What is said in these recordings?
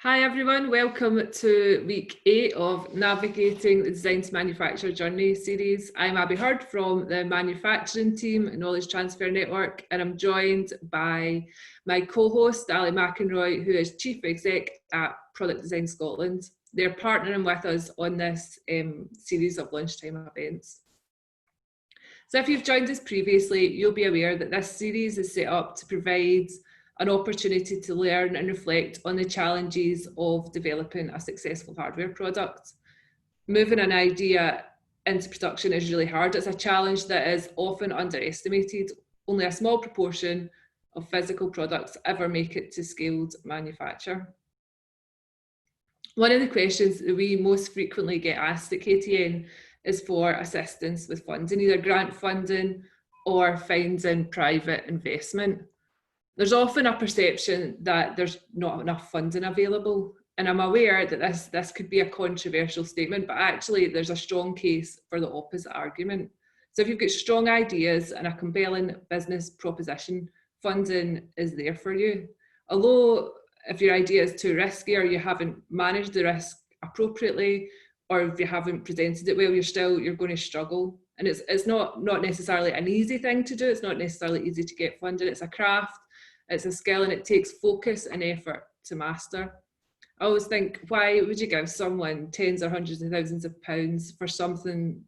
Hi everyone, welcome to week 8 of Navigating the Design to Manufacture Journey series. I'm Abby Hurd from the manufacturing team at Knowledge Transfer Network, and I'm joined by my co-host Ali McInroy, who is Chief Exec at Product Design Scotland. They're partnering with us on this series of lunchtime events. So if you've joined us previously, you'll be aware that this series is set up to provide an opportunity to learn and reflect on the challenges of developing a successful hardware product. Moving an idea into production is really hard. It's a challenge that is often underestimated. Only a small proportion of physical products ever make it to scaled manufacture. One of the questions that we most frequently get asked at KTN is for assistance with funding, either grant funding or finding private investment. There's often a perception that there's not enough funding available, and I'm aware that this could be a controversial statement, but actually there's a strong case for the opposite argument. So if you've got strong ideas and a compelling business proposition, funding is there for you. Although if your idea is too risky or you haven't managed the risk appropriately, or if you haven't presented it well, you're going to struggle. And it's not necessarily an easy thing to do. It's not necessarily easy to get funded. It's a craft. It's a skill, and it takes focus and effort to master. I always think, why would you give someone tens or hundreds of thousands of pounds for something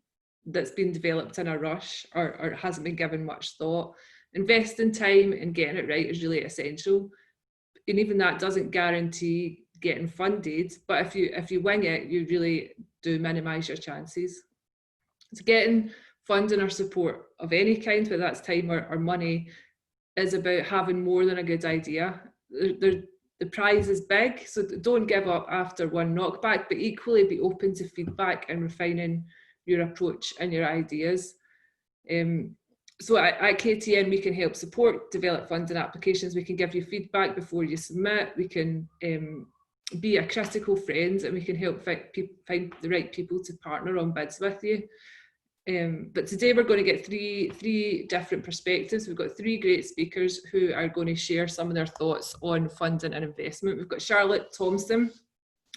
that's been developed in a rush or hasn't been given much thought? Investing time and getting it right is really essential. And even that doesn't guarantee getting funded, but if you wing it, you really do minimise your chances. So getting funding or support of any kind, whether that's time or money, is about having more than a good idea. The prize is big, so don't give up after one knockback, but equally be open to feedback and refining your approach and your ideas. So at KTN, we can help support, develop funding applications. We can give you feedback before you submit. We can be a critical friend, and we can help find the right people to partner on bids with you. But today we're going to get three different perspectives. We've got three great speakers who are going to share some of their thoughts on funding and investment. We've got Charlotte Thompson,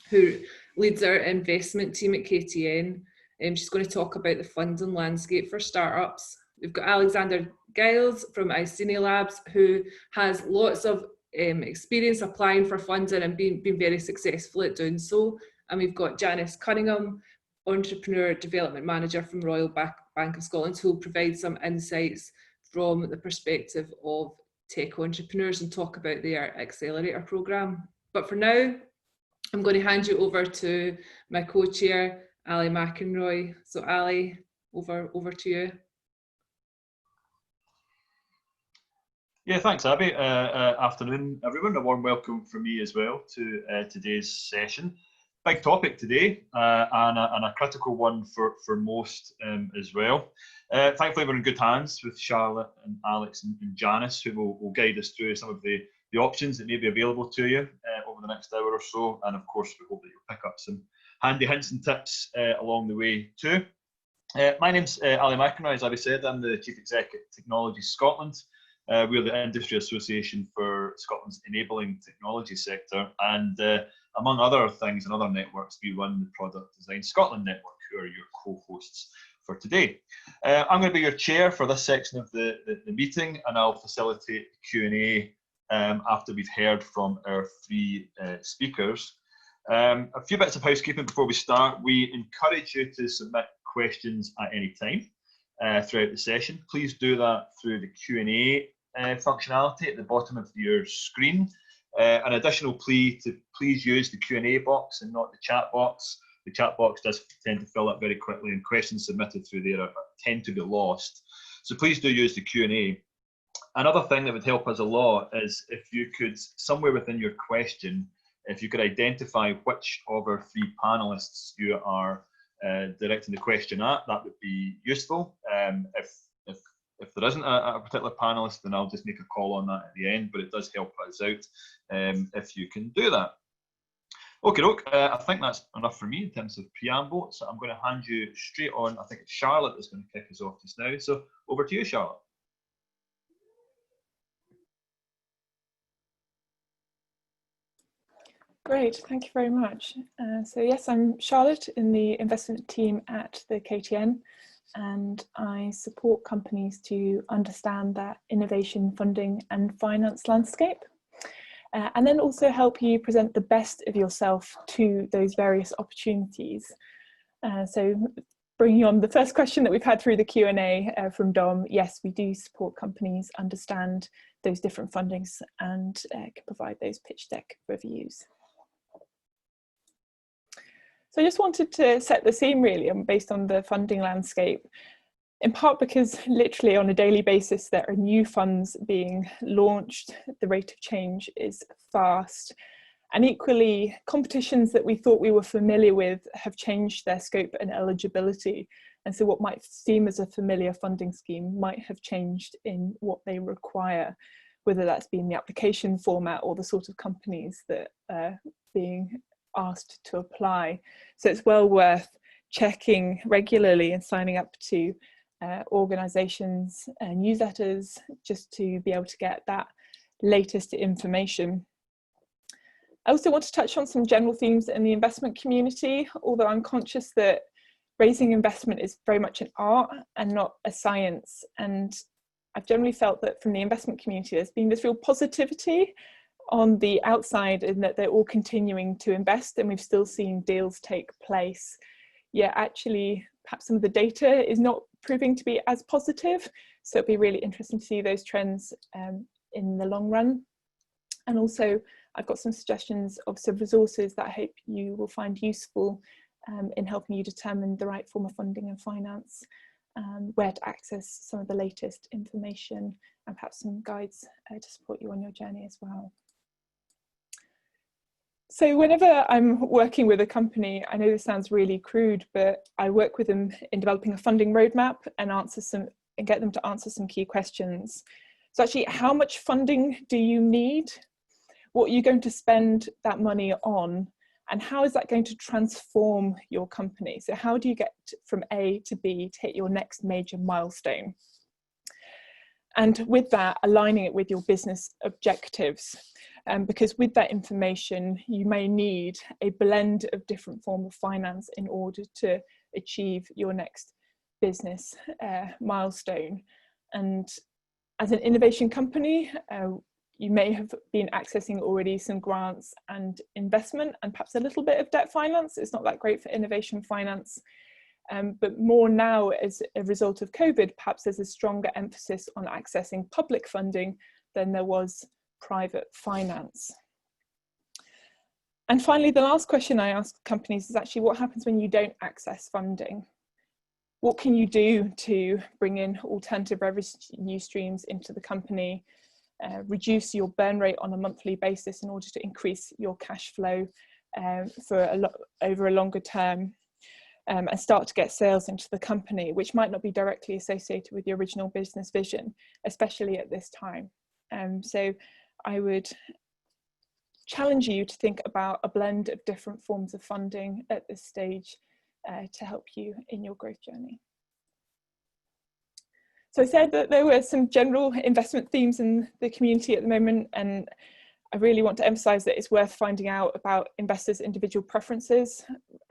who leads our investment team at KTN. She's going to talk about the funding landscape for startups. We've got Alexander Giles from Icenia Labs, who has lots of experience applying for funding and being very successful at doing so. And we've got Janice Cunningham, Entrepreneur Development Manager from Royal Bank of Scotland, who will provide some insights from the perspective of tech entrepreneurs and talk about their accelerator programme. But for now, I'm going to hand you over to my co-chair, Ali McInroy. So Ali, over to you. Yeah, thanks, Abby. Afternoon, everyone. A warm welcome from me as well to today's session. Big topic today, and a critical one for most as well. Thankfully, we're in good hands with Charlotte and Alex and Janice, who will guide us through some of the options that may be available to you over the next hour or so. And of course, we hope that you'll pick up some handy hints and tips along the way too. My name's Ali McInroy. As Abby said, I'm the Chief Executive at Technology Scotland. We're the industry association for Scotland's enabling technology sector, and among other things and other networks, we run the Product Design Scotland network, who are your co-hosts for today. I'm going to be your chair for this section of the meeting, and I'll facilitate Q&A after we've heard from our three speakers. A few bits of housekeeping before we start. We encourage you to submit questions at any time throughout the session. Please do that through the Q&A functionality at the bottom of your screen. An additional plea to please use the Q&A box and not the chat box. The chat box does tend to fill up very quickly, and questions submitted through there tend to be lost. So please do use the Q&A. Another thing that would help us a lot is if you could, somewhere within your question, if you could identify which of our three panelists you are directing the question at, that would be useful. If there isn't a particular panelist, then I'll just make a call on that at the end, but it does help us out if you can do that. Okay, I think that's enough for me in terms of preamble, so I'm going to hand you straight on. I think it's Charlotte that's going to kick us off just now, so over to you, Charlotte. Great, thank you very much. So yes, I'm Charlotte in the investment team at the KTN, and I support companies to understand that innovation funding and finance landscape, and then also help you present the best of yourself to those various opportunities. So bringing on the first question that we've had through the Q&A from Dom, yes, we do support companies understand those different fundings and can provide those pitch deck reviews. So I just wanted to set the scene really based on the funding landscape, in part because literally on a daily basis there are new funds being launched, the rate of change is fast, and equally competitions that we thought we were familiar with have changed their scope and eligibility, and so what might seem as a familiar funding scheme might have changed in what they require, whether that's been the application format or the sort of companies that are being asked to apply. So it's well worth checking regularly and signing up to organisations and newsletters just to be able to get that latest information. I also want to touch on some general themes in the investment community, although I'm conscious that raising investment is very much an art and not a science. And I've generally felt that from the investment community there's been this real positivity on the outside in that they're all continuing to invest and we've still seen deals take place. Yet actually perhaps some of the data is not proving to be as positive, so it'll be really interesting to see those trends in the long run. And also I've got some suggestions of some resources that I hope you will find useful in helping you determine the right form of funding and finance, where to access some of the latest information, and perhaps some guides to support you on your journey as well. So whenever I'm working with a company, I know this sounds really crude, but I work with them in developing a funding roadmap and get them to answer some key questions. So actually, how much funding do you need? What are you going to spend that money on? And how is that going to transform your company? So how do you get from A to B to hit your next major milestone? And with that, aligning it with your business objectives. Because with that information, you may need a blend of different forms of finance in order to achieve your next business milestone. And as an innovation company, you may have been accessing already some grants and investment and perhaps a little bit of debt finance. It's not that great for innovation finance. But more now as a result of COVID, perhaps there's a stronger emphasis on accessing public funding than there was private finance. And finally, the last question I ask companies is actually what happens when you don't access funding? What can you do to bring in alternative revenue streams into the company, reduce your burn rate on a monthly basis in order to increase your cash flow over a longer term, and start to get sales into the company, which might not be directly associated with the original business vision, especially at this time. So I would challenge you to think about a blend of different forms of funding at this stage to help you in your growth journey. So I said that there were some general investment themes in the community at the moment, and I really want to emphasize that it's worth finding out about investors' individual preferences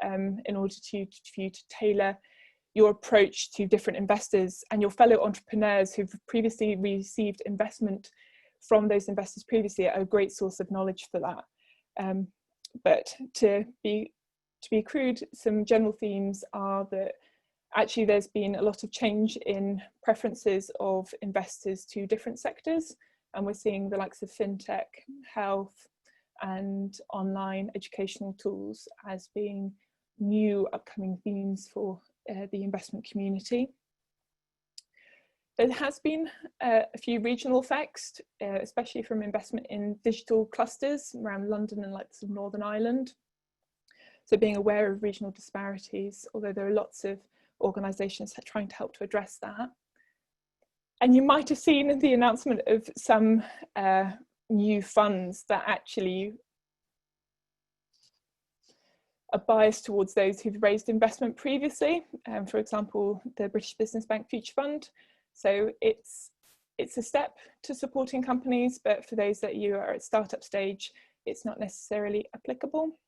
in order for you to tailor your approach to different investors, and your fellow entrepreneurs who've previously received investment from those investors previously are a great source of knowledge for that. But to be crude, some general themes are that actually there's been a lot of change in preferences of investors to different sectors, and we're seeing the likes of fintech, health and online educational tools as being new upcoming themes for the investment community. There has been a few regional effects, especially from investment in digital clusters around London and like some Northern Ireland. So being aware of regional disparities, although there are lots of organisations trying to help to address that. And you might have seen the announcement of some new funds that actually are biased towards those who've raised investment previously. For example, the British Business Bank Future Fund. So it's a step to supporting companies, but for those that you are at startup stage, it's not necessarily applicable.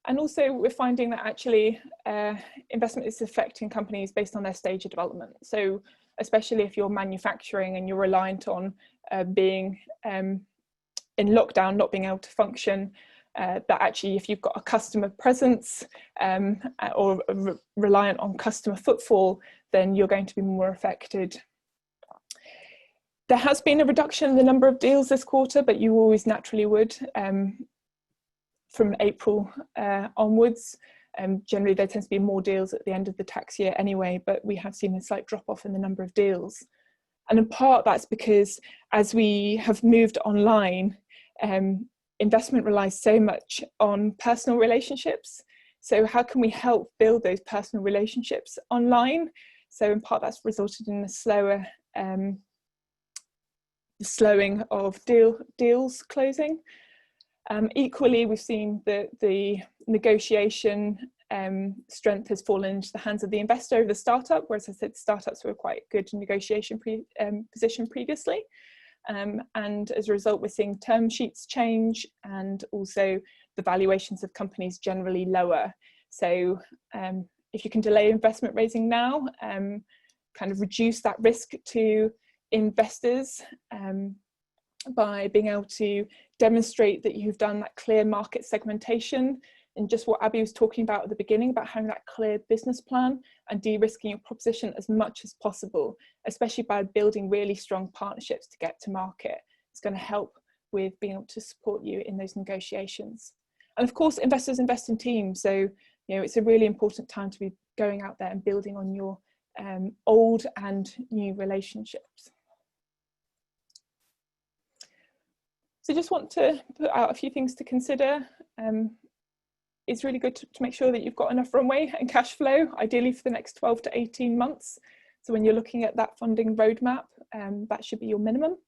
And also we're finding that actually investment is affecting companies based on their stage of development. So especially if you're manufacturing and you're reliant on being in lockdown, not being able to function, that actually if you've got a customer presence or reliant on customer footfall, then you're going to be more affected. There has been a reduction in the number of deals this quarter, but you always naturally would. From April onwards. Generally there tends to be more deals at the end of the tax year anyway, but we have seen a slight drop off in the number of deals. And in part that's because as we have moved online, investment relies so much on personal relationships. So how can we help build those personal relationships online? So in part that's resulted in a slower slowing of deals closing. Equally, we've seen that the negotiation strength has fallen into the hands of the investor over the startup, whereas I said startups were quite good in negotiation position previously. And as a result, we're seeing term sheets change and also the valuations of companies generally lower. So if you can delay investment raising now, kind of reduce that risk to investors by being able to demonstrate that you've done that clear market segmentation and just what Abby was talking about at the beginning about having that clear business plan and de-risking your proposition as much as possible, especially by building really strong partnerships to get to market. It's going to help with being able to support you in those negotiations. And of course, investors invest in teams. So, you know, it's a really important time to be going out there and building on your old and new relationships. So just want to put out a few things to consider. It's really good to make sure that you've got enough runway and cash flow, ideally for the next 12 to 18 months. So when you're looking at that funding roadmap, that should be your minimum.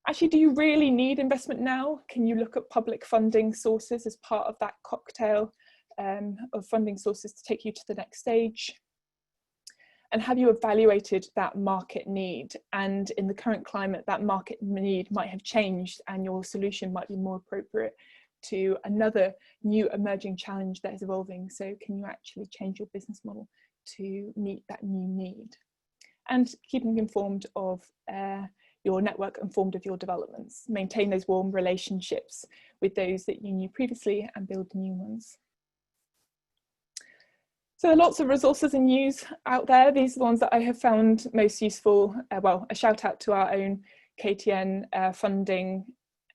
Actually, do you really need investment now? Can you look at public funding sources as part of that cocktail of funding sources to take you to the next stage? And have you evaluated that market need? And in the current climate, that market need might have changed and your solution might be more appropriate to another new emerging challenge that is evolving. So can you actually change your business model to meet that new need? And keeping informed of your network, informed of your developments. Maintain those warm relationships with those that you knew previously and build new ones. So there are lots of resources and news out there. These are the ones that I have found most useful. Well, a shout out to our own KTN funding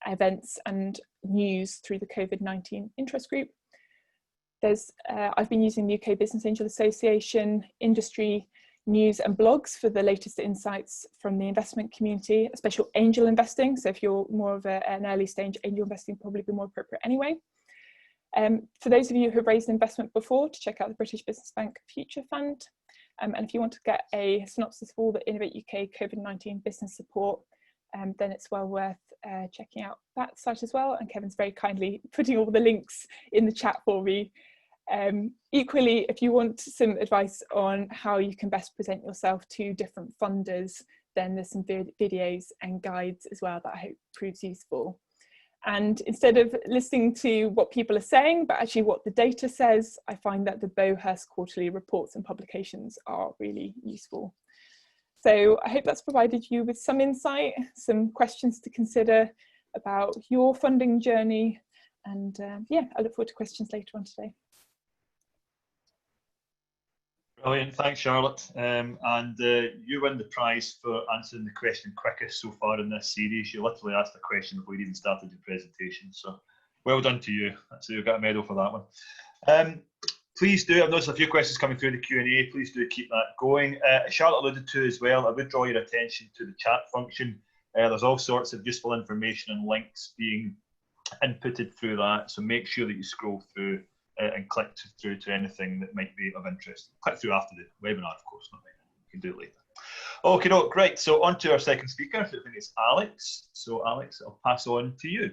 events and news through the COVID-19 interest group. I've been using the UK Business Angel Association industry news and blogs for the latest insights from the investment community, especially angel investing. So if you're more of an early stage, angel investing probably be more appropriate anyway. For those of you who have raised investment before, to check out the British Business Bank Future Fund. And if you want to get a synopsis of all the Innovate UK COVID-19 business support, then it's well worth checking out that site as well. And Kevin's very kindly putting all the links in the chat for me. Equally, if you want some advice on how you can best present yourself to different funders, then there's some videos and guides as well that I hope proves useful. And instead of listening to what people are saying, but actually what the data says, I find that the Bowhurst quarterly reports and publications are really useful. So I hope that's provided you with some insight, some questions to consider about your funding journey. And yeah, I look forward to questions later on today. Brilliant, thanks Charlotte. You win the prize for answering the question quickest so far in this series. You literally asked a question before you even started your presentation, so well done to you. So you've got a medal for that one. Please do, I've noticed a few questions coming through the Q&A, please do keep that going. Charlotte alluded to as well, I would draw your attention to the chat function. There's all sorts of useful information and links being inputted through that, so make sure that you scroll through and click through to anything that might be of interest. Click through after the webinar, of course, not later. You can do it later. Okay, no, great. So on to our second speaker. I think it's Alex. So Alex, I'll pass on to you.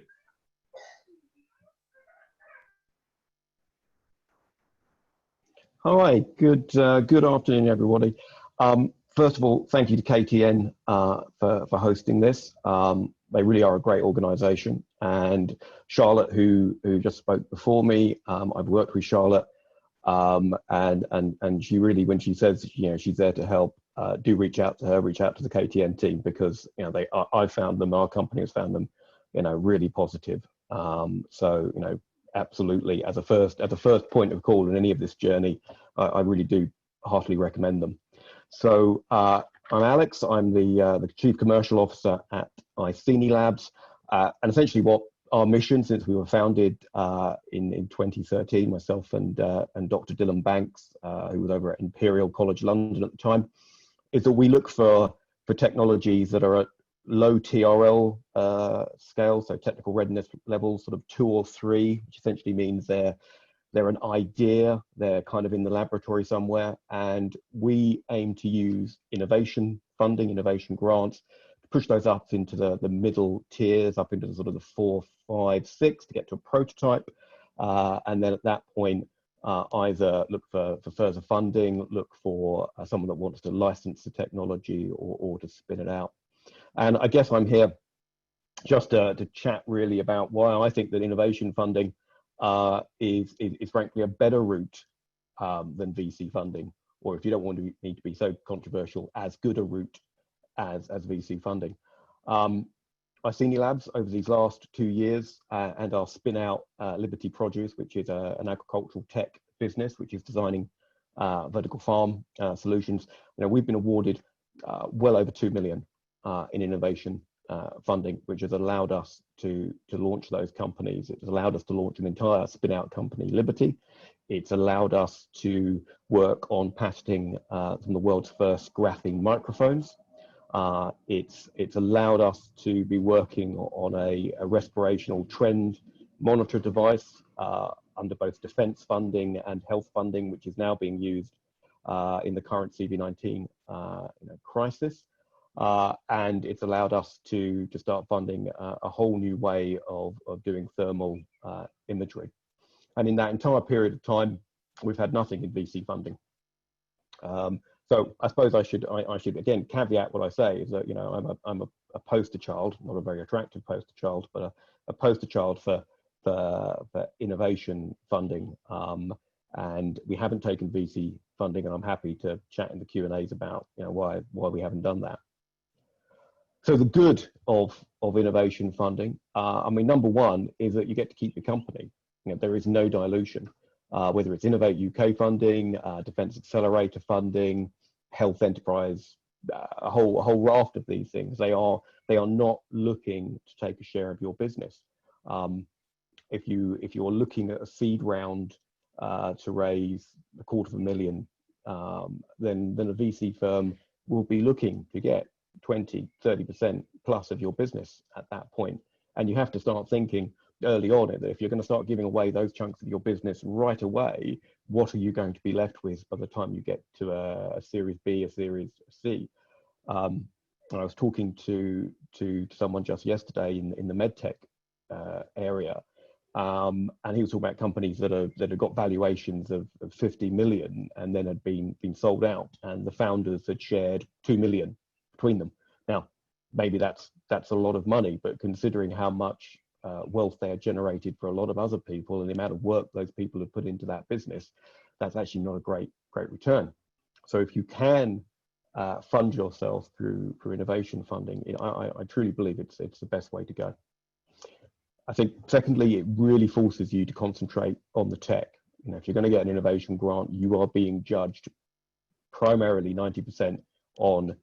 Hi, good afternoon, everybody. first of all, thank you to KTN for hosting this. They really are a great organisation. And Charlotte, who just spoke before me, I've worked with Charlotte, and she really, when she says she's there to help, do reach out to her, reach out to the KTN team, because I've found them, our company has found them, really positive. So absolutely, as a first point of call in any of this journey, I really do heartily recommend them. So I'm Alex. I'm the Chief Commercial Officer at Iceni Labs, and essentially what our mission, since we were founded in 2013, myself and Dr. Dylan Banks, who was over at Imperial College London at the time, is that we look for technologies that are at low TRL scale, so technical readiness levels, sort of 2 or 3, which essentially means they're an idea, they're kind of in the laboratory somewhere, and we aim to use innovation funding, innovation grants, to push those up into the middle tiers, up into the sort of the 4, 5, 6 to get to a prototype, and then at that point, either look for further funding, look for someone that wants to license the technology or to spin it out. And I guess I'm here just to chat really about why I think that innovation funding is frankly a better route than VC funding, or if you don't need to be so controversial, as good a route as VC funding. Iceni Labs over these last 2 years and our spin out Liberty Produce, which is an agricultural tech business which is designing vertical farm solutions. We've been awarded well over 2 million in innovation funding, which has allowed us to launch those companies. It has allowed us to launch an entire spin out company, Liberty. It's allowed us to work on patenting some of the world's first graphene microphones. It's allowed us to be working on a respirational trend monitor device under both defense funding and health funding, which is now being used in the current CV-19 crisis. And it's allowed us to start funding a whole new way of doing thermal imagery. And in that entire period of time, we've had nothing in VC funding. So I suppose I should again caveat what I say is that I'm a poster child, not a very attractive poster child, but a poster child for innovation funding. And we haven't taken VC funding, and I'm happy to chat in the Q&As about why we haven't done that. So the good of innovation funding, number one is that you get to keep your company. There is no dilution, whether it's Innovate UK funding, Defence Accelerator funding, Health Enterprise, a whole raft of these things. They are not looking to take a share of your business. If you're looking at a seed round to raise $250,000, then a VC firm will be looking to get 20-30% plus of your business at that point. And you have to start thinking early on that if you're going to start giving away those chunks of your business right away, what are you going to be left with by the time you get to a Series B, a Series C? I was talking to someone just yesterday in the medtech area, and he was talking about companies that had got valuations of 50 million and then had been sold out, and the founders had shared 2 million between them. Now, maybe that's a lot of money, but considering how much wealth they had generated for a lot of other people and the amount of work those people have put into that business, that's actually not a great return. So if you can fund yourself through innovation funding, I truly believe it's the best way to go. I think secondly, it really forces you to concentrate on the tech. If you're going to get an innovation grant, you are being judged primarily 90% on,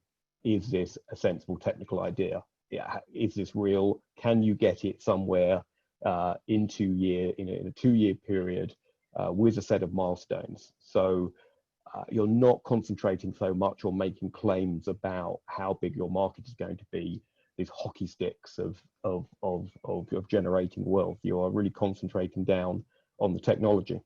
is this a sensible technical idea? Is this real? Can you get it somewhere in a 2-year period with a set of milestones? So you're not concentrating so much on making claims about how big your market is going to be, these hockey sticks of generating wealth. You are really concentrating down on the technology.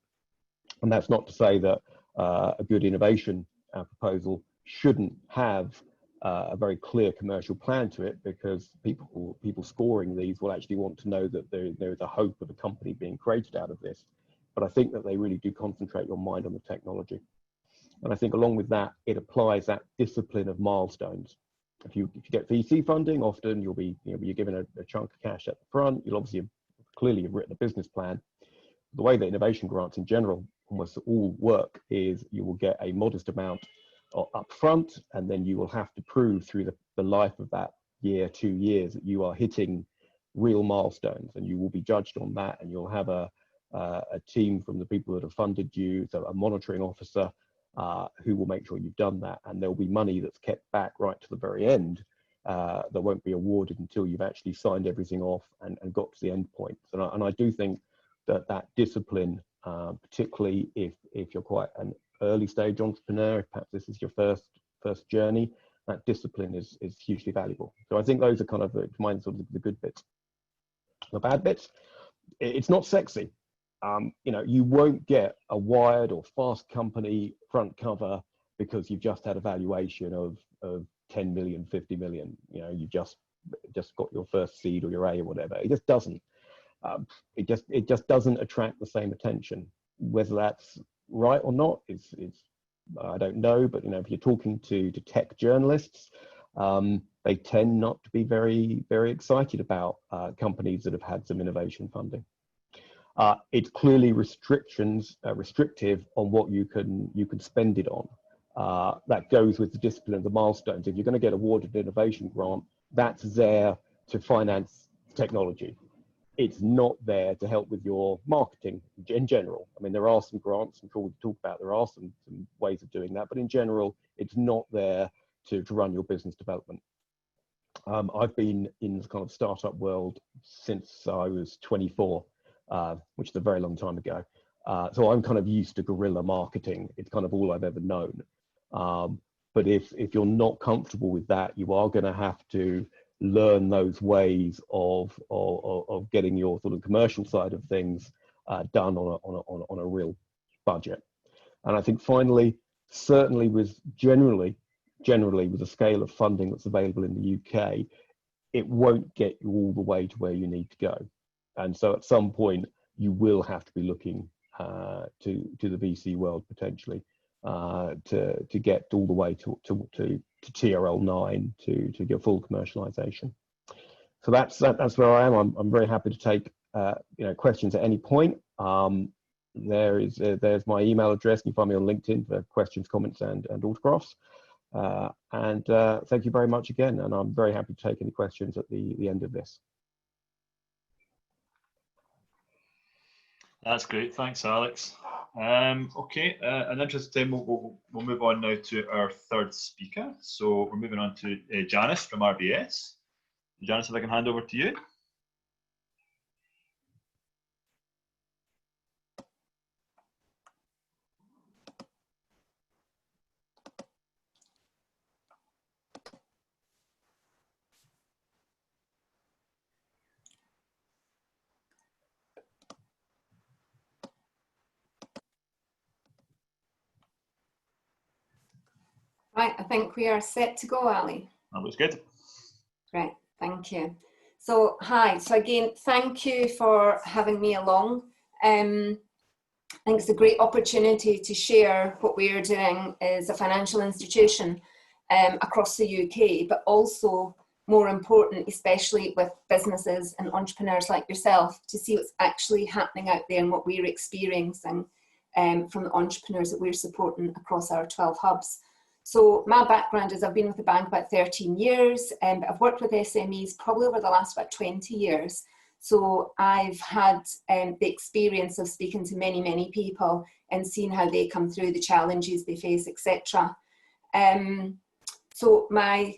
And that's not to say that a good innovation proposal shouldn't have a very clear commercial plan to it, because people scoring these will actually want to know that there is a hope of a company being created out of this. But I think that they really do concentrate your mind on the technology. And I think along with that, it applies that discipline of milestones. If you get VC funding, often you're given a chunk of cash at the front. You'll obviously clearly have written a business plan. The way that innovation grants in general almost all work is you will get a modest amount up front, and then you will have to prove through the life of that year, 2 years, that you are hitting real milestones, and you will be judged on that, and you'll have a team from the people that have funded you, so a monitoring officer who will make sure you've done that, and there'll be money that's kept back right to the very end that won't be awarded until you've actually signed everything off and got to the end point. And I do think that discipline, particularly if you're quite an early stage entrepreneur, if perhaps this is your first journey, that discipline is hugely valuable. So I think those are kind of mine, sort of the good bits. The bad bits, it's not sexy. You won't get a Wired or Fast Company front cover because you've just had a valuation of 10 million, 50 million. You just got your first seed or your A or whatever. It just doesn't. It just doesn't attract the same attention. Whether that's right or not is I don't know. But if you're talking to tech journalists, they tend not to be very, very excited about companies that have had some innovation funding. It's clearly restrictive on what you can spend it on. That goes with the discipline of the milestones. If you're going to get awarded an innovation grant, that's there to finance technology. It's not there to help with your marketing in general. I mean, there are some grants, I'm sure we can talk about, there are some ways of doing that, but in general, it's not there to run your business development. I've been in the kind of startup world since I was 24. Which is a very long time ago. So I'm kind of used to guerrilla marketing. It's kind of all I've ever known. But if you're not comfortable with that, you are going to have to learn those ways of getting your sort of commercial side of things done on a real budget. And I think finally, certainly generally with the scale of funding that's available in the UK, it won't get you all the way to where you need to go. And so at some point, you will have to be looking to the VC world potentially to get all the way to TRL 9 to get full commercialization. So that's where I am. I'm very happy to take questions at any point. There's my email address. You can find me on LinkedIn for questions, comments, and autographs. Thank you very much again, and I'm very happy to take any questions at the end of this. That's great. Thanks, Alex. Okay, in the interest of time, we'll move on now to our third speaker. So we're moving on to Janice from RBS. Janice, if I can hand over to you. Right, I think we are set to go, Ali. That looks good. Great, thank you. So, hi, so again, thank you for having me along. I think it's a great opportunity to share what we are doing as a financial institution across the UK, but also more important, especially with businesses and entrepreneurs like yourself, to see what's actually happening out there and what we're experiencing from the entrepreneurs that we're supporting across our 12 hubs. So my background is I've been with the bank about 13 years, but I've worked with SMEs probably over the last about 20 years. So I've had the experience of speaking to many, many people and seeing how they come through the challenges they face, etc. So my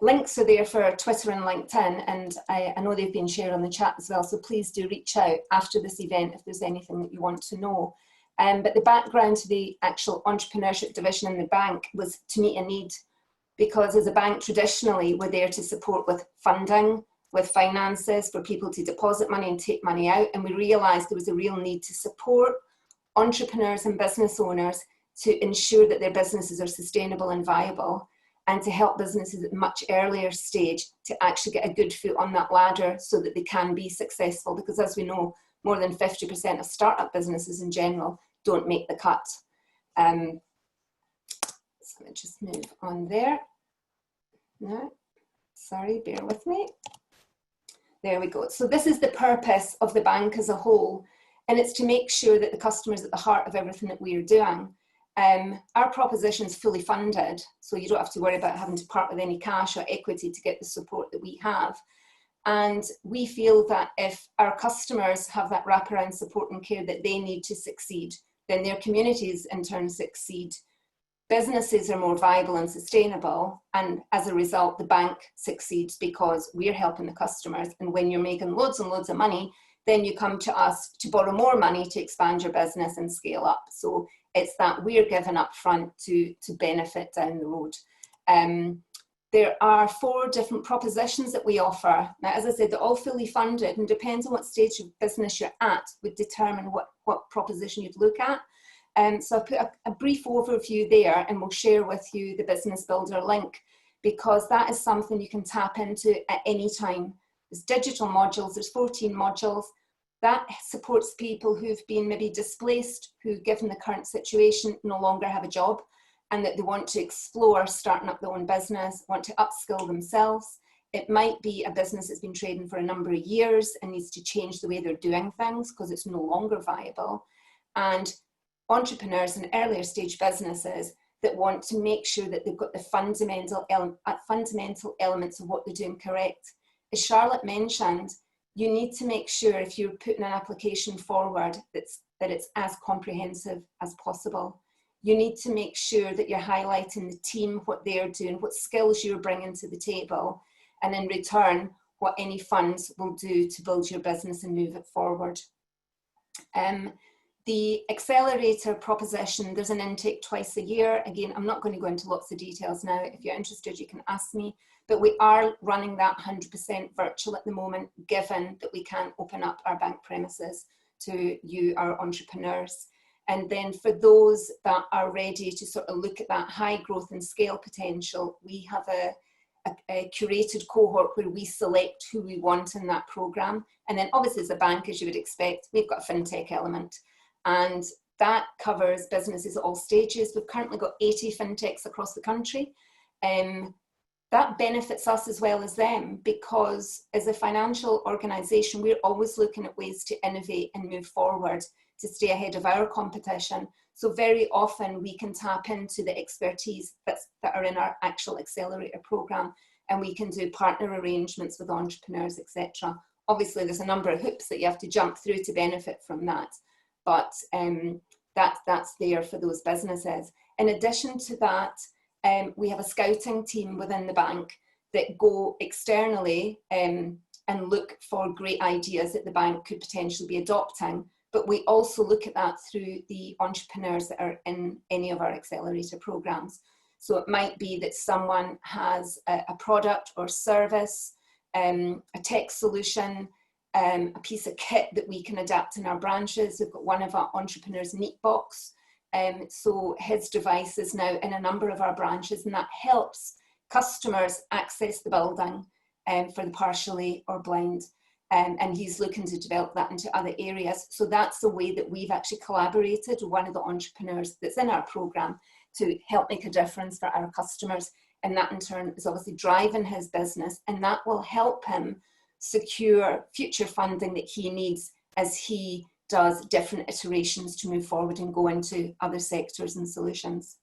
links are there for Twitter and LinkedIn, and I know they've been shared on the chat as well, so please do reach out after this event if there's anything that you want to know. But the background to the actual entrepreneurship division in the bank was to meet a need, because as a bank traditionally we're there to support with funding, with finances for people to deposit money and take money out, and we realised there was a real need to support entrepreneurs and business owners to ensure that their businesses are sustainable and viable, and to help businesses at a much earlier stage to actually get a good foot on that ladder so that they can be successful, because as we know, more than 50% of startup businesses in general don't make the cut. let me just move on there. No, sorry, bear with me. There we go. So this is the purpose of the bank as a whole, and it's to make sure that the customer is at the heart of everything that we're doing. Our proposition is fully funded, so you don't have to worry about having to part with any cash or equity to get the support that we have. And we feel that if our customers have that wraparound support and care that they need to succeed, then their communities in turn succeed. Businesses are more viable and sustainable, and as a result, the bank succeeds because we're helping the customers. And when you're making loads and loads of money, then you come to us to borrow more money to expand your business and scale up. So it's that we're given up front to benefit down the road. There are 4 different propositions that we offer. Now, as I said, they're all fully funded, and depends on what stage of business you're at would determine what proposition you'd look at. So I'll put a brief overview there, and we'll share with you the Business Builder link, because that is something you can tap into at any time. There's digital modules, there's 14 modules. That supports people who've been maybe displaced, who given the current situation no longer have a job, and that they want to explore starting up their own business, want to upskill themselves. It might be a business that's been trading for a number of years and needs to change the way they're doing things because it's no longer viable. And entrepreneurs and earlier stage businesses that want to make sure that they've got the fundamental elements of what they're doing correct. As Charlotte mentioned, you need to make sure if you're putting an application forward that it's as comprehensive as possible. You need to make sure that you're highlighting the team, what they're doing, what skills you're bringing to the table, and in return, what any funds will do to build your business and move it forward. The accelerator proposition, there's an intake twice a year. Again, I'm not going to go into lots of details now. If you're interested, you can ask me. But we are running that 100% virtual at the moment, given that we can't open up our bank premises to you, our entrepreneurs. And then for those that are ready to sort of look at that high growth and scale potential, we have a curated cohort where we select who we want in that program. And then obviously as a bank, as you would expect, we've got a fintech element. And that covers businesses at all stages. We've currently got 80 fintechs across the country. That benefits us as well as them, because as a financial organisation, we're always looking at ways to innovate and move forward to stay ahead of our competition. So very often we can tap into the expertise that are in our actual accelerator programme, and we can do partner arrangements with entrepreneurs, etc. Obviously, there's a number of hoops that you have to jump through to benefit from that. But that's there for those businesses. In addition to that, we have a scouting team within the bank that go externally and look for great ideas that the bank could potentially be adopting. But we also look at that through the entrepreneurs that are in any of our accelerator programs. So it might be that someone has a product or service, a tech solution, a piece of kit that we can adapt in our branches. We've got one of our entrepreneurs, Neatbox. So his device is now in a number of our branches, and that helps customers access the building for the partially or blind. And he's looking to develop that into other areas. So that's the way that we've actually collaborated with one of the entrepreneurs that's in our programme to help make a difference for our customers. And that in turn is obviously driving his business, and that will help him secure future funding that he needs as he does different iterations to move forward and go into other sectors and solutions.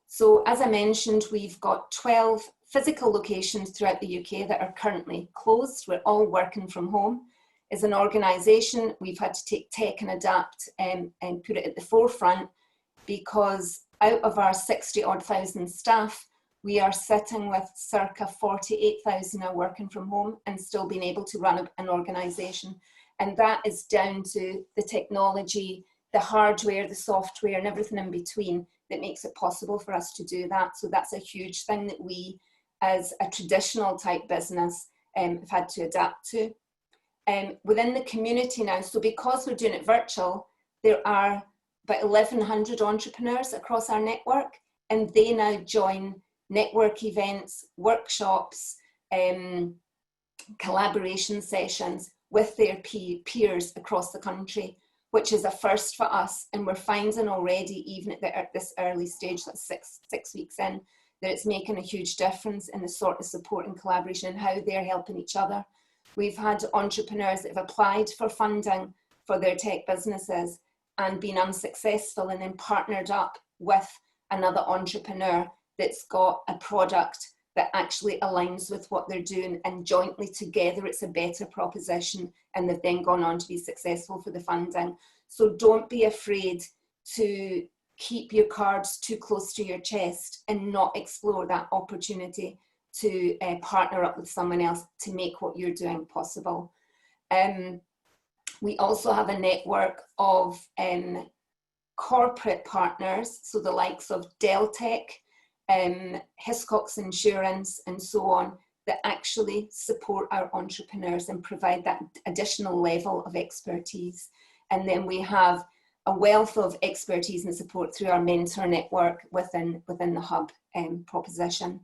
So as I mentioned, we've got 12 physical locations throughout the UK that are currently closed. We're all working from home. As an organisation, we've had to take tech and adapt and put it at the forefront, because out of our 60-odd thousand staff, we are sitting with circa 48,000 now working from home and still being able to run an organisation. And that is down to the technology, the hardware, the software, and everything in between that makes it possible for us to do that. So that's a huge thing that we, as a traditional type business, have had to adapt to. Within the community now, so because we're doing it virtual, there are about 1,100 entrepreneurs across our network, and they now join network events, workshops, collaboration sessions with their peers across the country. which is a first for us. And we're finding already, even at this early stage, that's six weeks in, that it's making a huge difference in the sort of support and collaboration and how they're helping each other. We've had entrepreneurs that have applied for funding for their tech businesses and been unsuccessful, and then partnered up with another entrepreneur that's got a product that actually aligns with what they're doing, and jointly together it's a better proposition, and they've then gone on to be successful for the funding. So don't be afraid to keep your cards too close to your chest and not explore that opportunity to partner up with someone else to make what you're doing possible. We also have a network of corporate partners, so the likes of Deltec, Hiscox Insurance and so on, that actually support our entrepreneurs and provide that additional level of expertise. And then we have a wealth of expertise and support through our mentor network within the hub proposition.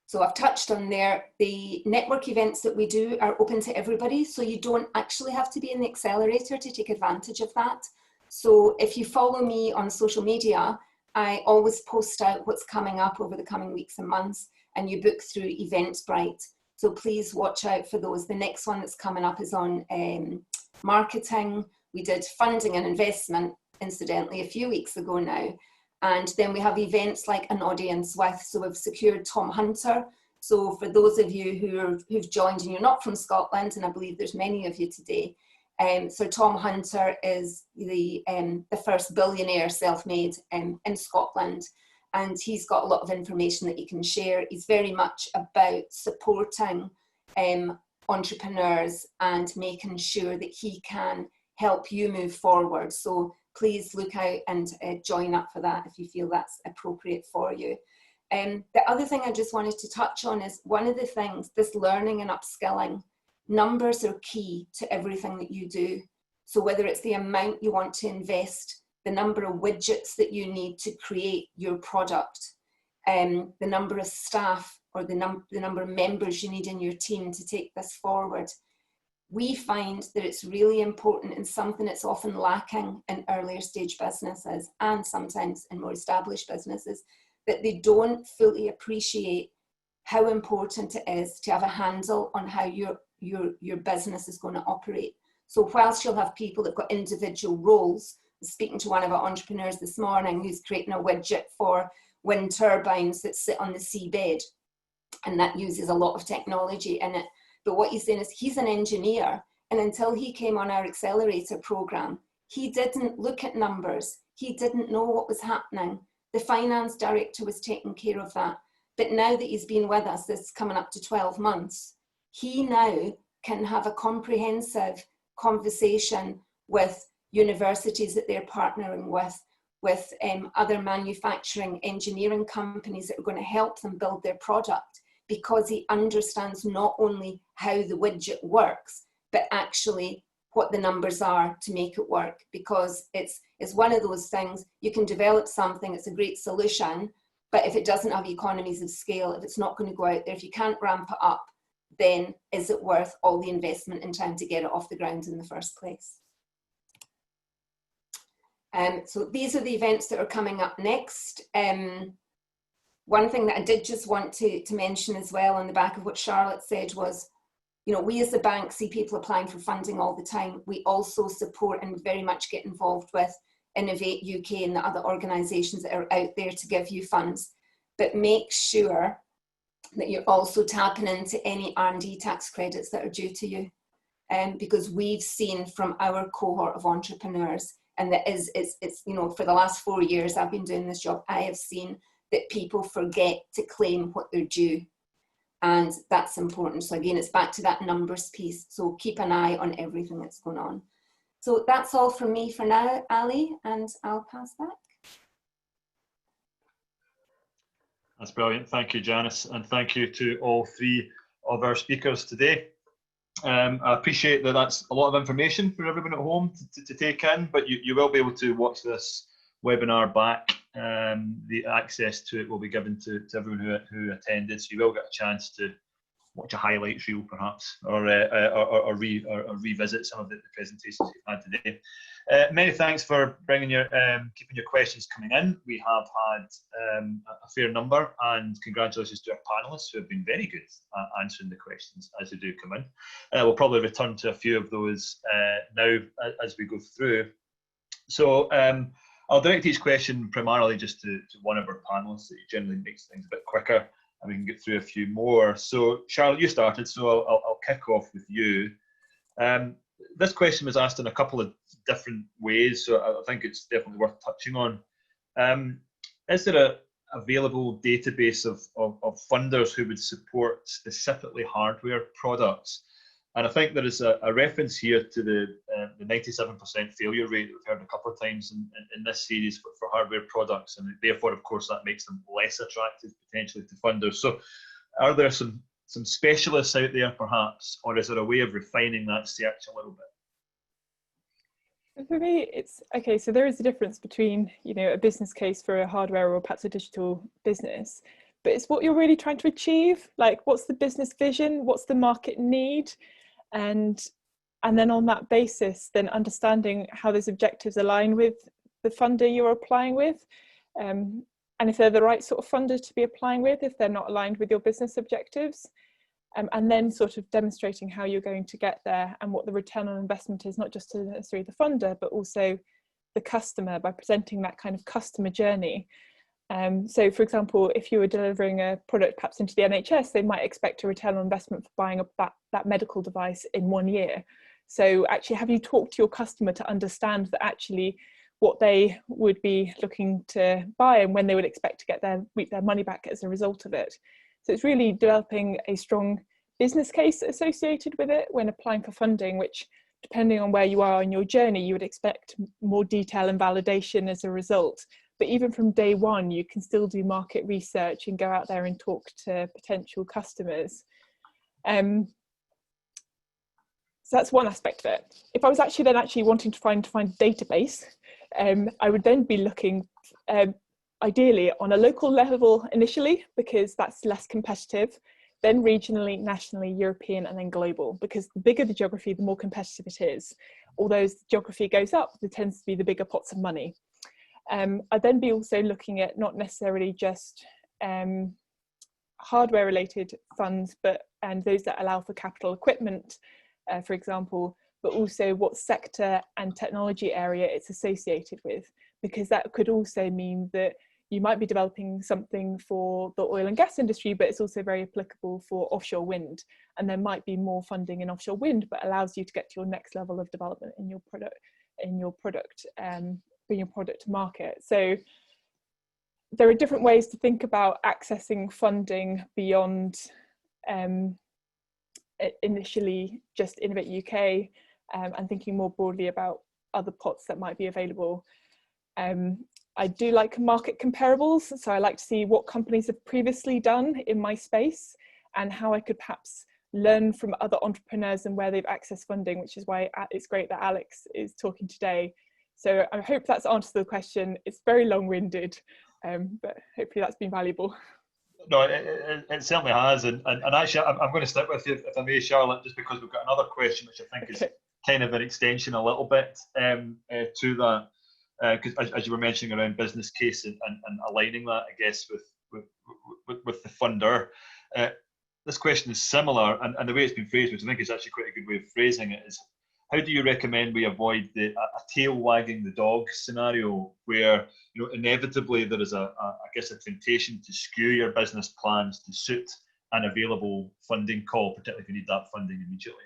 So I've touched on there, the network events that we do are open to everybody, so you don't actually have to be in the accelerator to take advantage of that. So if you follow me on social media, I always post out what's coming up over the coming weeks and months, and you book through Eventbrite. So please watch out for those. The next one that's coming up is on marketing. We did funding and investment, incidentally, a few weeks ago now. And then we have events like An Audience With. So we've secured Tom Hunter. So for those of you who've joined and you're not from Scotland, and I believe there's many of you today, so Tom Hunter is the first billionaire self-made in Scotland, and he's got a lot of information that he can share. He's very much about supporting entrepreneurs and making sure that he can help you move forward. So please look out and join up for that if you feel that's appropriate for you. The other thing I just wanted to touch on is one of the things, this learning and upskilling. Numbers are key to everything that you do. So whether it's the amount you want to invest, the number of widgets that you need to create your product, the number of staff or the number of members you need in your team to take this forward, we find that it's really important, and something that's often lacking in earlier stage businesses and sometimes in more established businesses, that they don't fully appreciate how important it is to have a handle on how your business is going to operate. So whilst you'll have people that've got individual roles, I was speaking to one of our entrepreneurs this morning who's creating a widget for wind turbines that sit on the seabed, and that uses a lot of technology in it. But what he's saying is he's an engineer, and until he came on our accelerator program, he didn't look at numbers. He didn't know what was happening. The finance director was taking care of that. But now that he's been with us, this is coming up to 12 months, he now can have a comprehensive conversation with universities that they're partnering with other manufacturing engineering companies that are going to help them build their product, because he understands not only how the widget works, but actually what the numbers are to make it work. Because it's one of those things, you can develop something, it's a great solution, but if it doesn't have economies of scale, if it's not going to go out there, if you can't ramp it up, then is it worth all the investment and time to get it off the ground in the first place? So these are the events that are coming up next. One thing that I did just want to mention as well on the back of what Charlotte said was, you know, we as a bank see people applying for funding all the time. We also support and very much get involved with Innovate UK and the other organisations that are out there to give you funds. But make sure that you're also tapping into any R&D tax credits that are due to you. Because we've seen from our cohort of entrepreneurs, and that it's you know, for the last 4 years I've been doing this job, I have seen that people forget to claim what they're due. And that's important. So again, it's back to that numbers piece. So keep an eye on everything that's going on. So that's all from me for now, Ali, and I'll pass back. That's brilliant. Thank you, Janice. And thank you to all three of our speakers today. I appreciate that that's a lot of information for everyone at home to take in, but you will be able to watch this webinar back. The access to it will be given to everyone who attended, so you will get a chance to watch a highlights reel perhaps, or revisit some of the presentations we've had today. Many thanks for bringing keeping your questions coming in. We have had a fair number, and congratulations to our panelists who have been very good at answering the questions as they do come in. We'll probably return to a few of those now as we go through. So I'll direct each question primarily just to one of our panelists. It generally makes things a bit quicker, and we can get through a few more. So Charlotte, you started, so I'll kick off with you. This question was asked in a couple of different ways, so I think it's definitely worth touching on. Is there a available database of funders who would support specifically hardware products? And I think there is a reference here to the 97% failure rate that we've heard a couple of times in this series for hardware products, and therefore, of course, that makes them less attractive potentially to funders. So are there some specialists out there perhaps, or is there a way of refining that search a little bit? For me, it's okay. So there is a difference between, you know, a business case for a hardware or perhaps a digital business, but it's what you're really trying to achieve. Like, what's the business vision? What's the market need? And then on that basis, then understanding how those objectives align with the funder you're applying with, and if they're the right sort of funder to be applying with, if they're not aligned with your business objectives. And then sort of demonstrating how you're going to get there and what the return on investment is, not just to necessarily the funder, but also the customer, by presenting that kind of customer journey. So for example, if you were delivering a product perhaps into the NHS, they might expect a return on investment for buying that medical device in 1 year. So actually, have you talked to your customer to understand that actually what they would be looking to buy and when they would expect to reap their money back as a result of it? So it's really developing a strong business case associated with it when applying for funding, which, depending on where you are in your journey, you would expect more detail and validation as a result. But even from day one, you can still do market research and go out there and talk to potential customers. So that's one aspect of it. If I was actually wanting to find a database, I would then be looking ideally on a local level initially, because that's less competitive, then regionally, nationally, European, and then global, because the bigger the geography, the more competitive it is. Although as the geography goes up, there tends to be the bigger pots of money. I'd then be also looking at not necessarily just hardware related funds, and those that allow for capital equipment, for example, but also what sector and technology area it's associated with, because that could also mean that you might be developing something for the oil and gas industry, but it's also very applicable for offshore wind. And there might be more funding in offshore wind, but allows you to get to your next level of development in your product, bring your product to market. So there are different ways to think about accessing funding beyond initially just Innovate UK, and thinking more broadly about other pots that might be available. I do like market comparables, so I like to see what companies have previously done in my space and how I could perhaps learn from other entrepreneurs and where they've accessed funding, which is why it's great that Alex is talking today. So I hope that's answered the question. It's very long-winded, but hopefully that's been valuable. No, it certainly has, and actually I'm going to stick with you, if I may, Charlotte, just because we've got another question which I think is kind of an extension a little bit to that. Because as you were mentioning around business case and aligning that, I guess, with the funder, this question is similar, and the way it's been phrased, which I think is actually quite a good way of phrasing it, is how do you recommend we avoid a tail wagging the dog scenario, where inevitably there is I guess a temptation to skew your business plans to suit an available funding call, particularly if you need that funding immediately?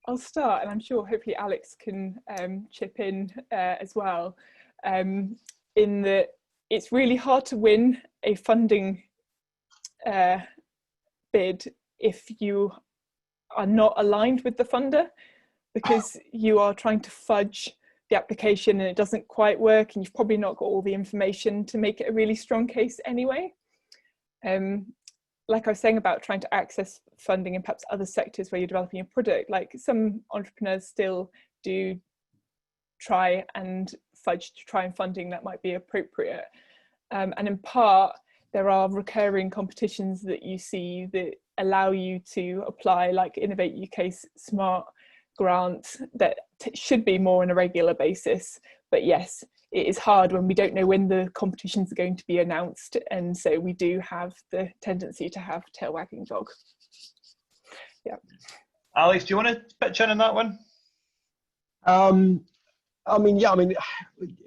I'll start, and I'm sure hopefully Alex can chip in as well, in that it's really hard to win a funding bid if you are not aligned with the funder, because you are trying to fudge the application and it doesn't quite work, and you've probably not got all the information to make it a really strong case anyway. Like I was saying about trying to access funding in perhaps other sectors where you're developing a product, like some entrepreneurs still do try and fudge to try and funding that might be appropriate. And in part, there are recurring competitions that you see that allow you to apply, like Innovate UK's Smart grant, that should be more on a regular basis. But yes, it is hard when we don't know when the competitions are going to be announced, and so we do have the tendency to have tail wagging dog. Yeah. Alex, do you want to pitch in on that one?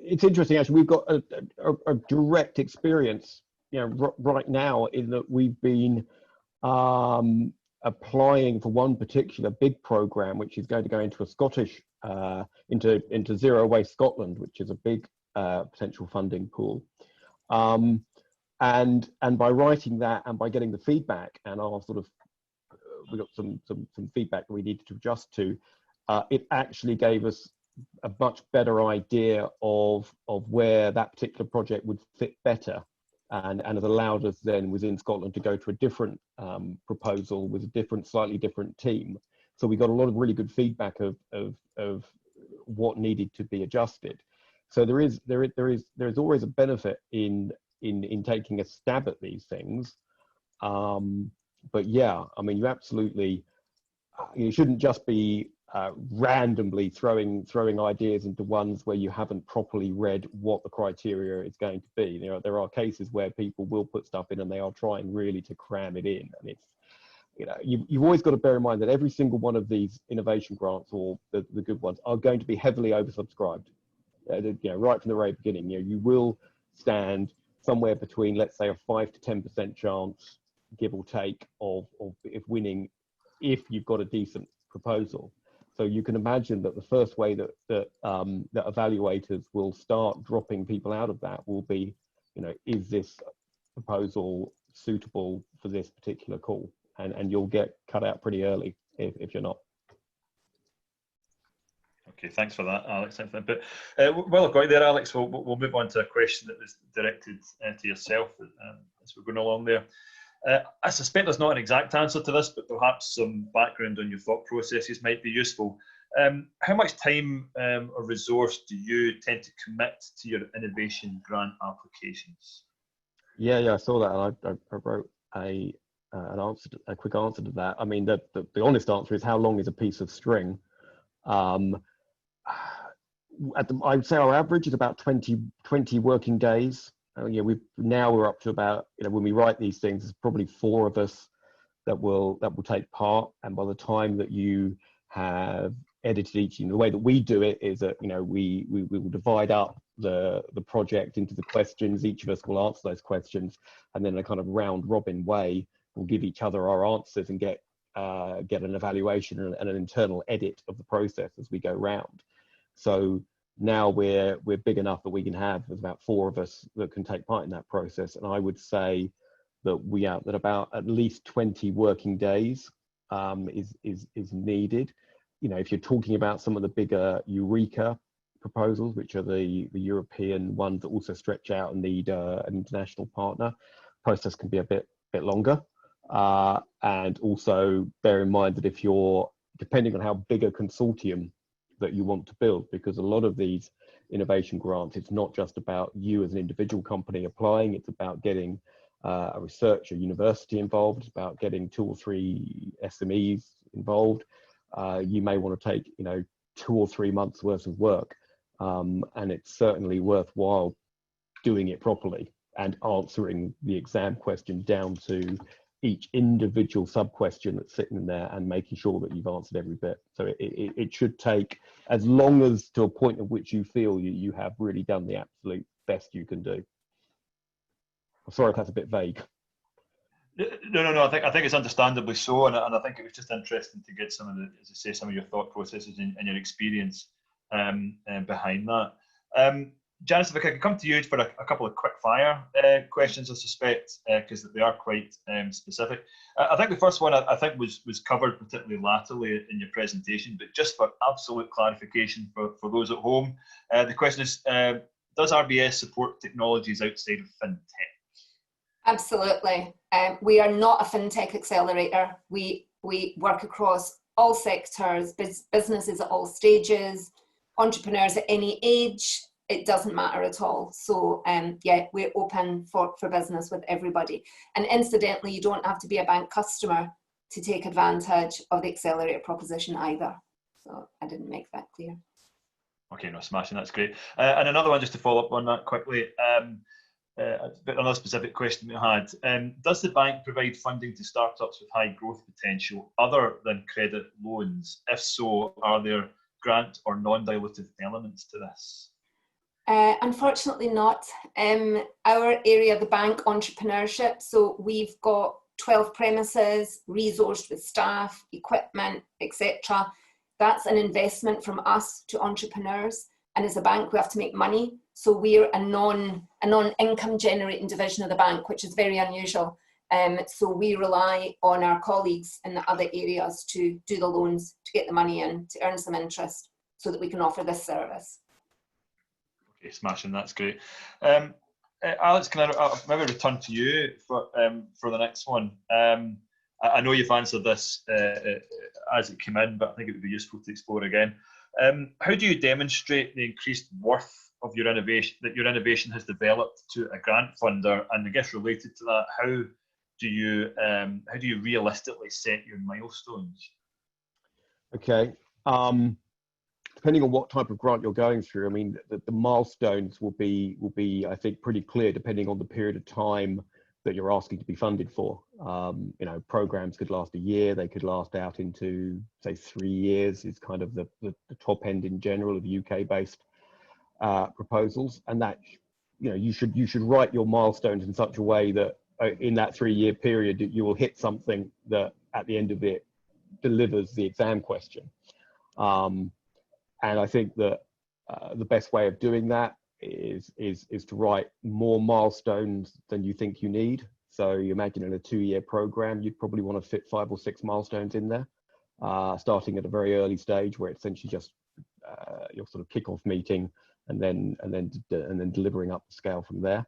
It's interesting actually. We've got a direct experience, right now, in that we've been applying for one particular big program, which is going to go into a Scottish, into Zero Waste Scotland, which is a big potential funding pool. And by writing that and by getting the feedback, and we got some feedback that we needed to adjust to, it actually gave us a much better idea of where that particular project would fit better, and has allowed us then within Scotland to go to a different proposal with a slightly different team. So we got a lot of really good feedback of what needed to be adjusted. So there is always a benefit in taking a stab at these things. But yeah, I mean, you shouldn't just be randomly throwing ideas into ones where you haven't properly read what the criteria is going to be. There are cases where people will put stuff in and they are trying really to cram it in, and it's, you've always got to bear in mind that every single one of these innovation grants, or the good ones, are going to be heavily oversubscribed. Right from the very beginning, you will stand somewhere between, let's say, a 5 to 10% chance, give or take, of winning if you've got a decent proposal. So you can imagine that the first way that evaluators will start dropping people out of that will be, is this proposal suitable for this particular call? And you'll get cut out pretty early if you're not. Okay, thanks for that, Alex. But while I've got you there, Alex, we'll move on to a question that was directed to yourself as we're going along there. I suspect there's not an exact answer to this, but perhaps some background on your thought processes might be useful. How much time or resource do you tend to commit to your innovation grant applications? Yeah, I saw that, and I wrote a quick answer to that. I mean, the honest answer is, how long is a piece of string? I'd say our average is about 20 working days. We're up to about, when we write these things, there's probably 4 of us that will take part, and by the time that you have edited each, the way that we do it is that we will divide up the project into the questions. Each of us will answer those questions, and then in a kind of round robin way, we'll give each other our answers and get an evaluation and an internal edit of the process as we go round. So now we're big enough that we can have, there's about 4 of us that can take part in that process, and I would say that that about at least 20 working days is needed. If you're talking about some of the bigger Eureka proposals, which are the European ones that also stretch out and need an international partner, process can be a bit longer. And also bear in mind that if you're, depending on how big a consortium that you want to build, because a lot of these innovation grants, it's not just about you as an individual company applying, it's about getting a researcher university involved, it's about getting 2 or 3 SMEs involved. You may want to take 2 or 3 months worth of work, and it's certainly worthwhile doing it properly and answering the exam question down to each individual sub-question that's sitting in there and making sure that you've answered every bit. So it should take as long as to a point at which you feel you have really done the absolute best you can do. I'm sorry if that's a bit vague. No. I think it's understandably so, and I think it was just interesting to get some of some of your thought processes and your experience behind that. Janice, if I could come to you for a couple of quick fire questions, I suspect, because they are quite specific. I think the first one I think was covered particularly latterly in your presentation, but just for absolute clarification for those at home, the question is, does RBS support technologies outside of fintech? Absolutely. We are not a fintech accelerator. We work across all sectors, businesses at all stages, entrepreneurs at any age. It doesn't matter at all. So yeah, we're open for business with everybody. And incidentally, you don't have to be a bank customer to take advantage of the accelerator proposition either. So I didn't make that clear. Okay, no, smashing, that's great. And another one, just to follow up on that quickly, another specific question we had. Does the bank provide funding to startups with high growth potential other than credit loans? If so, are there grant or non-dilutive elements to this? Unfortunately not. Our area of the bank, entrepreneurship, so we've got 12 premises, resourced with staff, equipment, etc. That's an investment from us to entrepreneurs. And as a bank, we have to make money. So we're a non-income generating division of the bank, which is very unusual. So we rely on our colleagues in the other areas to do the loans, to get the money in, to earn some interest so that we can offer this service. Okay, smashing, that's great. Alex, can I maybe return to you for the next one? I know you've answered this as it came in, but I think it would be useful to explore again. How do you demonstrate the increased worth of your innovation, that your innovation has developed to a grant funder? And I guess related to that, how do you realistically set your milestones? Okay. Depending on what type of grant you're going through, I mean, the milestones will be, I think, pretty clear depending on the period of time that you're asking to be funded for. You know, programs could last a year, they could last out into, say, 3 years is kind of the top end in general of UK-based proposals. And that, you know, you should write your milestones in such a way that in that 3-year period, you will hit something that at the end of it delivers the exam question. And I think that the best way of doing that is to write more milestones than you think you need. So you imagine in a 2-year program, you'd probably want to fit 5 or 6 milestones in there, starting at a very early stage where it's essentially just your sort of kickoff meeting, and then delivering up the scale from there.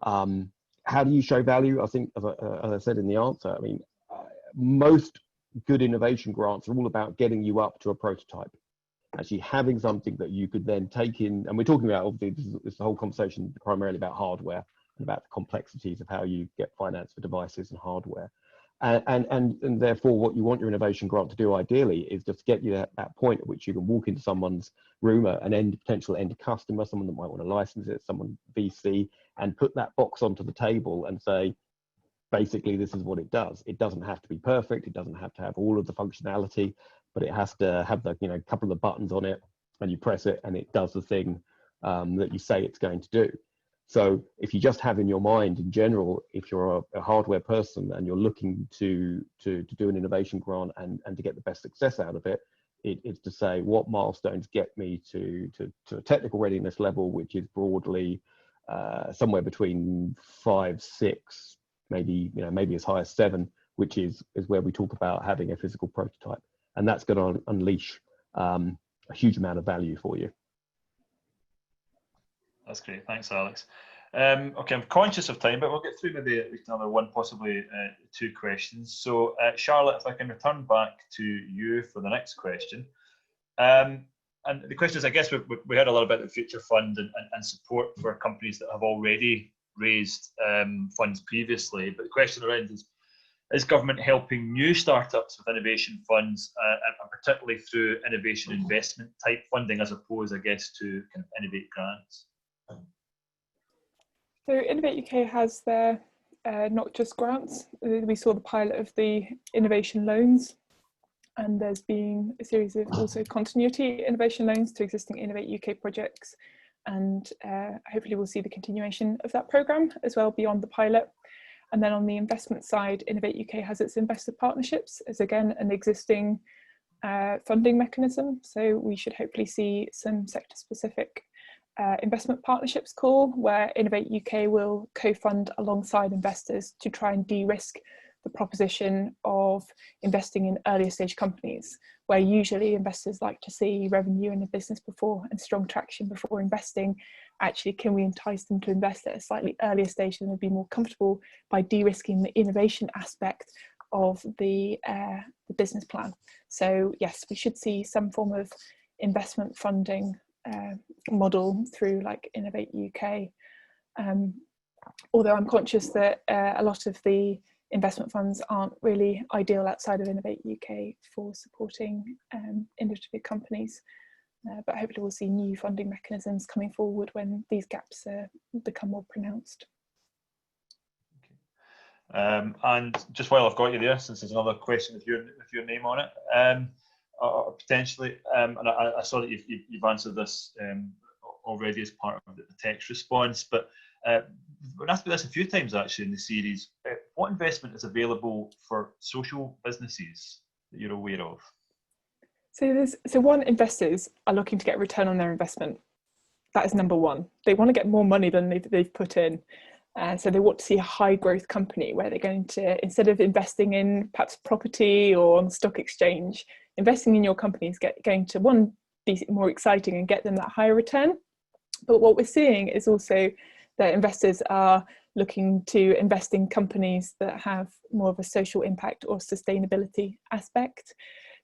How do you show value? I think, as I said in the answer, I mean, most good innovation grants are all about getting you up to a prototype. Actually having something that you could then take in, and we're talking about, obviously, this whole conversation primarily about hardware and about the complexities of how you get finance for devices and hardware. And therefore, what you want your innovation grant to do ideally is just get you at that point at which you can walk into someone's room, an potential end customer, someone that might want to license it, someone VC, and put that box onto the table and say, basically, this is what it does. It doesn't have to be perfect. It doesn't have to have all of the functionality, but it has to have the, you know, couple of the buttons on it, and you press it and it does the thing that you say it's going to do. So if you just have in your mind in general, if you're a hardware person and you're looking to do an innovation grant and to get the best success out of it, it's to say what milestones get me to a technical readiness level, which is broadly somewhere between 5, 6, maybe as high as 7, which is where we talk about having a physical prototype. And that's going to unleash a huge amount of value for you. That's great. Thanks, Alex. Okay, I'm conscious of time, but we'll get through maybe at least another one, possibly 2 questions. So, Charlotte, if I can return back to you for the next question. And the question is, I guess we heard a little bit of the Future Fund and support for companies that have already raised funds previously. But the question around is government helping new startups with innovation funds, and particularly through innovation investment type funding, as opposed, I guess, to kind of Innovate grants? So Innovate UK has their not just grants. We saw the pilot of the innovation loans, and there's been a series of also continuity innovation loans to existing Innovate UK projects, and hopefully we'll see the continuation of that programme as well beyond the pilot. And then on the investment side, Innovate UK has its investor partnerships as, again, an existing funding mechanism. So we should hopefully see some sector-specific investment partnerships call, where Innovate UK will co-fund alongside investors to try and de-risk the proposition of investing in earlier stage companies, where usually investors like to see revenue in a business before and strong traction before investing. Actually, can we entice them to invest at a slightly earlier stage and be more comfortable by de-risking the innovation aspect of the business plan? So yes, we should see some form of investment funding model through like Innovate UK. Although I'm conscious that a lot of the investment funds aren't really ideal outside of Innovate UK for supporting innovative companies. But hopefully we'll see new funding mechanisms coming forward when these gaps become more pronounced. And just while I've got you there, since there's another question with your name on it, or potentially, and I saw that you've answered this already as part of the text response, but we've asked about this a few times actually in the series. What investment is available for social businesses that you're aware of? So one, investors are looking to get a return on their investment. That is number one. They want to get more money than they've put in. So they want to see a high growth company where they're going to, instead of investing in perhaps property or on the stock exchange, investing in your company is going to, one, be more exciting and get them that higher return. But what we're seeing is also that investors are looking to invest in companies that have more of a social impact or sustainability aspect.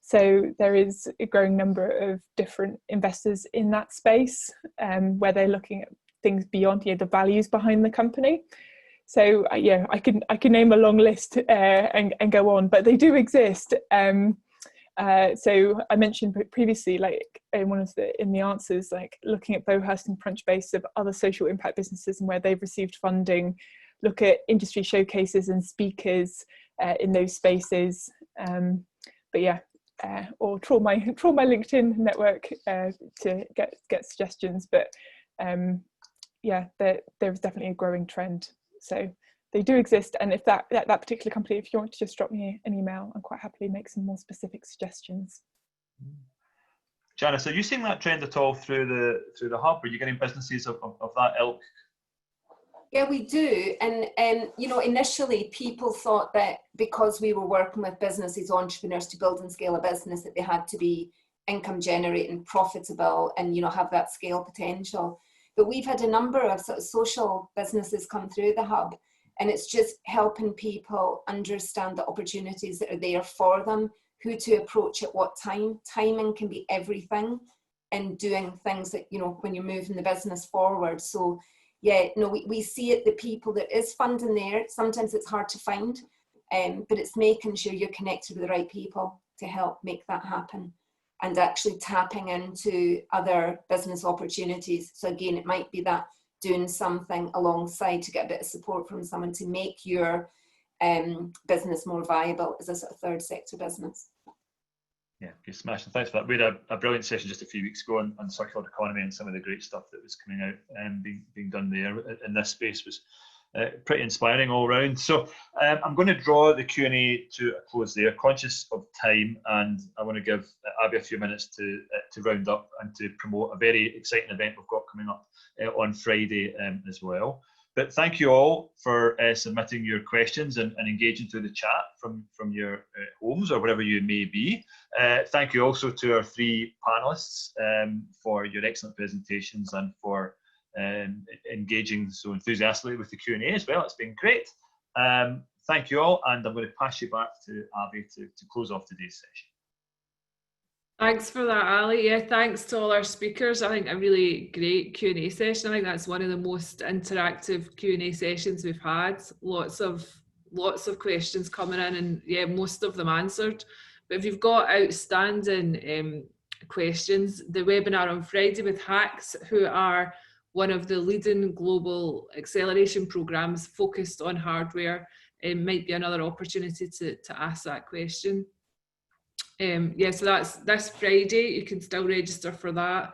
So there is a growing number of different investors in that space where they're looking at things beyond the values behind the company. So yeah, I can name a long list and go on, but they do exist. So I mentioned previously, like in the answers, like looking at Bauhaus and Crunchbase of other social impact businesses and where they've received funding, look at industry showcases and speakers in those spaces. But yeah, or trawl my LinkedIn network to get suggestions. But yeah, there's definitely a growing trend. So they do exist, and if that particular company, if you want to just drop me an email, I'm quite happily make some more specific suggestions. Janice, are you seeing that trend at all through the hub? Are you getting businesses of that ilk? Yeah, we do. And you know, initially people thought that because we were working with businesses, entrepreneurs to build and scale a business, that they had to be income generating, profitable, and, you know, have that scale potential. But we've had a number of sort of social businesses come through the hub, and it's just helping people understand the opportunities that are there for them, who to approach at what time. Timing can be everything in doing things that, you know, when you're moving the business forward. So yeah, no, we see it, the people, there is funding there. Sometimes it's hard to find, but it's making sure you're connected with the right people to help make that happen, and actually tapping into other business opportunities. So again, it might be that doing something alongside to get a bit of support from someone to make your business more viable as a sort of third sector business. Yeah, okay, smashing. Thanks for that. We had a brilliant session just a few weeks ago on circular economy, and some of the great stuff that was coming out and being done there in this space was pretty inspiring all round. So I'm going to draw the Q&A to a close there, conscious of time, and I want to give Abby a few minutes to round up and to promote a very exciting event we've got coming up on Friday as well. But thank you all for submitting your questions and engaging through the chat from your homes or wherever you may be. Thank you also to our three panelists for your excellent presentations and for engaging so enthusiastically with the Q&A as well. It's been great. Thank you all, and I'm going to pass you back to Abby to close off today's session. Thanks for that, Ali. Yeah, thanks to all our speakers. I think a really great Q&A session. I think that's one of the most interactive Q&A sessions we've had. Lots of questions coming in, and yeah, most of them answered. But if you've got outstanding questions, the webinar on Friday with HAX, who are one of the leading global acceleration programs focused on hardware, might be another opportunity to ask that question. Yeah, so that's this Friday. You can still register for that.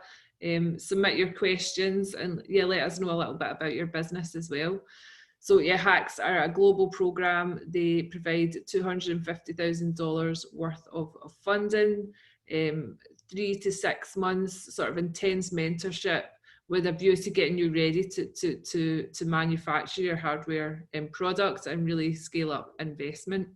Submit your questions, and yeah, let us know a little bit about your business as well. So yeah, HAX are a global program. They provide $250,000 worth of funding, 3 to 6 months sort of intense mentorship with a view to getting you ready to manufacture your hardware and products and really scale up investment.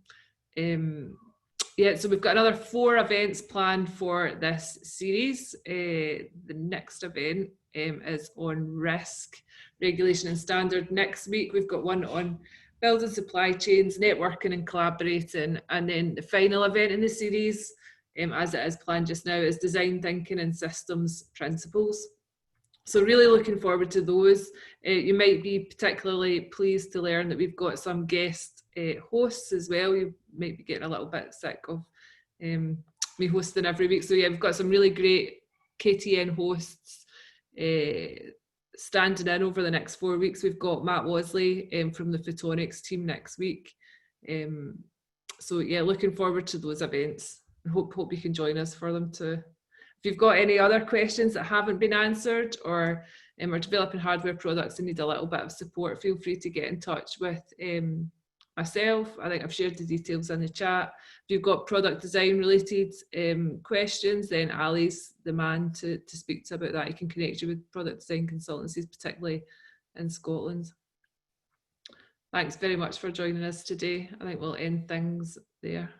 Yeah, so we've got another 4 events planned for this series. The next event is on risk, regulation and standard. Next week, we've got one on building supply chains, networking and collaborating. And then the final event in the series, as it is planned just now, is design thinking and systems principles. So really looking forward to those. You might be particularly pleased to learn that we've got some guest hosts as well. You might be getting a little bit sick of me hosting every week. So yeah, we've got some really great KTN hosts standing in over the next 4 weeks. We've got Matt Wosley from the Photonics team next week. So yeah, looking forward to those events. Hope you can join us for them too. If you've got any other questions that haven't been answered, or are developing hardware products and need a little bit of support, feel free to get in touch with myself. I think I've shared the details in the chat. If you've got product design related questions, then Ali's the man to speak to about that. He can connect you with product design consultancies, particularly in Scotland. Thanks very much for joining us today. I think we'll end things there.